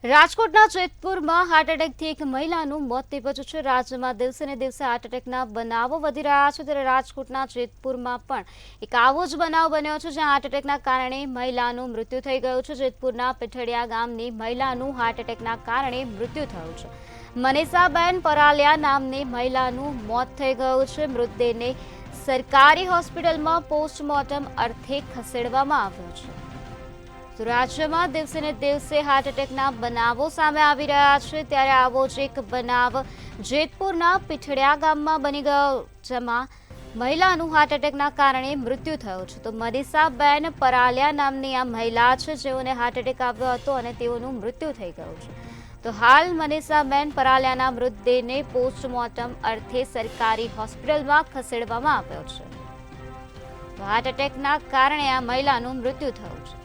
રાજકોટના જેતપુરમાં હાર્ટ એટેકથી એક મહિલાનું મોત નીપજ્યું છે। રાજ્યમાં દિવસે ને દિવસે હાર્ટ એટેકના બનાવો વધી રહ્યા છે, ત્યારે રાજકોટના જેતપુરમાં પણ એક આવો જ બનાવ બન્યો છે, જ્યાં હાર્ટ એટેકના કારણે મહિલાનું મૃત્યુ થઈ ગયું છે। જેતપુરના પીઠડિયા ગામની મહિલાનું હાર્ટ એટેકના કારણે મૃત્યુ થયું છે। મનીષાબેન પરાલિયા નામની મહિલાનું મોત થઈ ગયું છે। મૃતદેહને સરકારી હોસ્પિટલમાં પોસ્ટમોર્ટમ અર્થે ખસેડવામાં આવ્યો છે। તો રાજ્યમાં દિવસે ને દિવસે હાર્ટ એટેકના બનાવો સામે આવી રહ્યા છે, ત્યારે આવો જ એક બનાવ જેતપુરના પીઠડિયા ગામમાં બની ગયો, જેમાં મહિલાનું હાર્ટ એટેકના કારણે મૃત્યુ થયું છે। તો મનીષાબેન પરાલિયા નામની આ મહિલા છે, જેઓને હાર્ટ એટેક આવ્યો હતો અને તેઓનું મૃત્યુ થઈ ગયું છે। તો હાલ મનીષાબેન પરાલિયાના મૃતદેહને પોસ્ટમોર્ટમ અર્થે સરકારી હોસ્પિટલમાં ખસેડવામાં આવ્યો છે। તો હાર્ટ એટેકના કારણે આ મહિલાનું મૃત્યુ થયું છે।